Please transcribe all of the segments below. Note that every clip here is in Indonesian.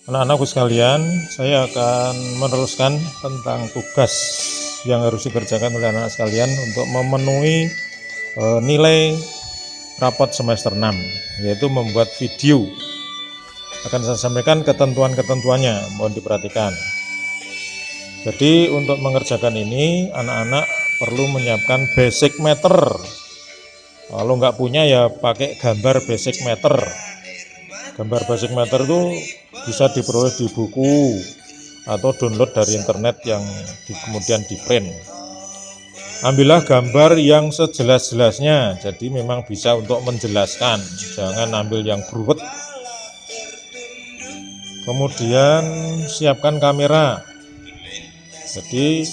Anak-anakku sekalian, saya akan meneruskan tentang tugas yang harus dikerjakan oleh anak sekalian untuk memenuhi nilai rapot semester 6, yaitu membuat video. Akan saya sampaikan ketentuan-ketentuannya, mohon diperhatikan. Jadi untuk mengerjakan ini, anak-anak perlu menyiapkan basic matter. Kalau nggak punya ya pakai gambar basic matter. Gambar basic matter itu bisa diperoleh di buku atau download dari internet yang kemudian di print. Ambillah gambar yang sejelas-jelasnya, jadi memang bisa untuk menjelaskan, jangan ambil yang beruwet. Kemudian siapkan kamera, jadi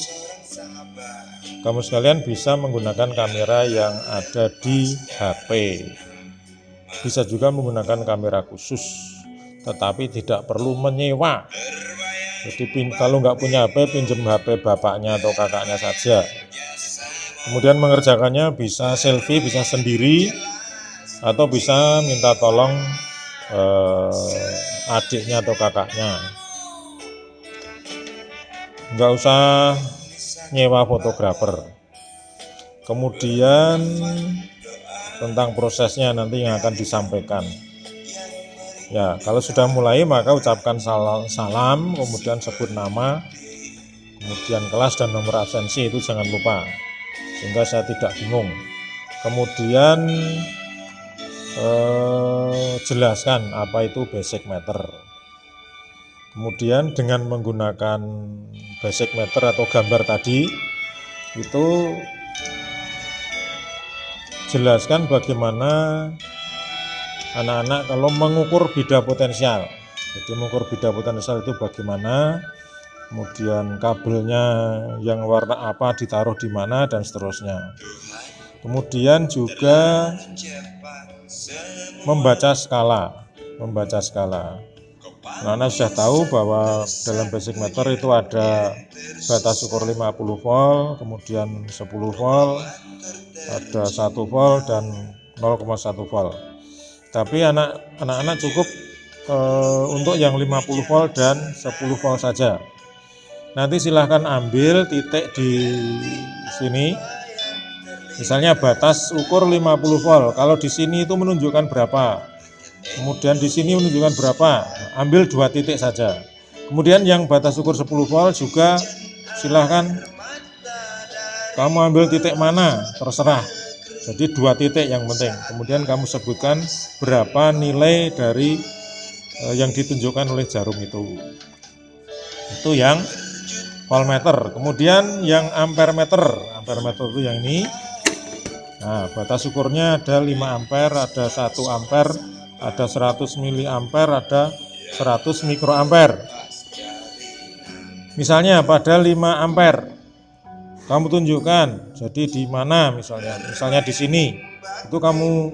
kamu sekalian bisa menggunakan kamera yang ada di HP, bisa juga menggunakan kamera khusus, tetapi tidak perlu menyewa. Jadi kalau nggak punya HP, pinjam HP bapaknya atau kakaknya saja. Kemudian mengerjakannya bisa selfie, bisa sendiri, atau bisa minta tolong adiknya atau kakaknya. Nggak usah nyewa fotografer. Kemudian tentang prosesnya nanti yang akan disampaikan. Ya, kalau sudah mulai maka ucapkan salam, kemudian sebut nama, kemudian kelas dan nomor absensi, itu jangan lupa, sehingga saya tidak bingung. Kemudian jelaskan apa itu basic matter. Kemudian dengan menggunakan basic matter atau gambar tadi, itu jelaskan bagaimana anak-anak kalau mengukur beda potensial. Jadi mengukur beda potensial itu bagaimana, kemudian kabelnya yang warna apa ditaruh di mana, dan seterusnya. Kemudian juga membaca skala. Anak-anak sudah tahu bahwa dalam basic matter itu ada batas ukur 50 volt, kemudian 10 volt, ada 1 volt dan 0,1 volt. Tapi anak-anak cukup untuk yang 50 volt dan 10 volt saja. Nanti silahkan ambil titik di sini. Misalnya batas ukur 50 volt. Kalau di sini itu menunjukkan berapa? Kemudian di sini menunjukkan berapa? Ambil 2 titik saja. Kemudian yang batas ukur 10 volt juga silahkan kamu ambil titik mana, terserah. Jadi 2 titik yang penting. Kemudian kamu sebutkan berapa nilai dari yang ditunjukkan oleh jarum itu. Itu yang voltmeter. Kemudian yang ampermeter. Ampermeter itu yang ini. Nah, batas ukurnya ada 5 ampere, ada 1 ampere, ada 100 miliampere, ada 100 mikroampere. Misalnya pada 5 ampere kamu tunjukkan, jadi di mana misalnya di sini, itu kamu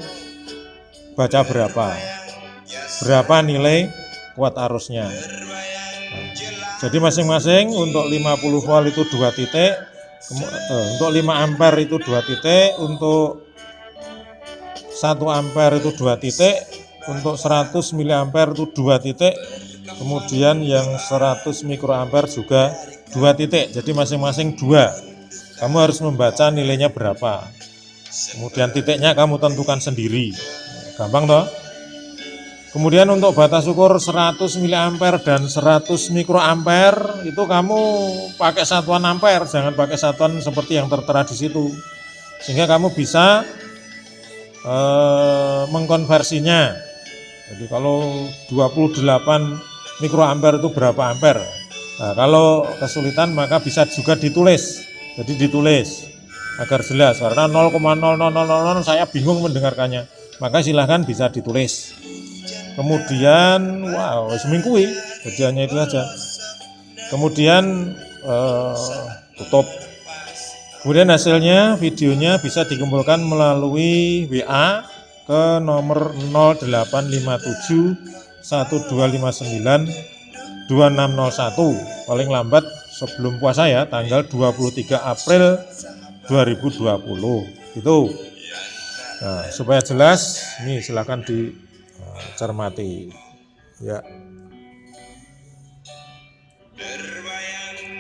baca berapa nilai kuat arusnya. Nah, jadi masing-masing untuk 50 volt itu 2 titik, untuk 5 ampere itu 2 titik, untuk 1 ampere itu 2 titik, untuk 100 miliampere itu 2 titik, kemudian yang 100 mikroampere juga 2 titik, jadi masing-masing 2. Kamu harus membaca nilainya berapa, kemudian titiknya kamu tentukan sendiri, gampang toh. Kemudian untuk batas ukur 100 miliampere dan 100 mikroampere itu kamu pakai satuan ampere, jangan pakai satuan seperti yang tertera di situ, sehingga kamu bisa mengkonversinya. Jadi kalau 28 mikroampere itu berapa ampere. Nah, kalau kesulitan maka bisa juga ditulis. Jadi ditulis agar jelas, karena 0,0000 saya bingung mendengarkannya, maka silahkan bisa ditulis. Kemudian seminggu jadi hanya itu saja. Kemudian tutup. Kemudian hasilnya, videonya bisa dikumpulkan melalui WA ke nomor 0857 1259 2601, paling lambat sebelum puasa ya, tanggal 23 April 2020 itu. Nah, supaya jelas, ini silakan dicermati ya.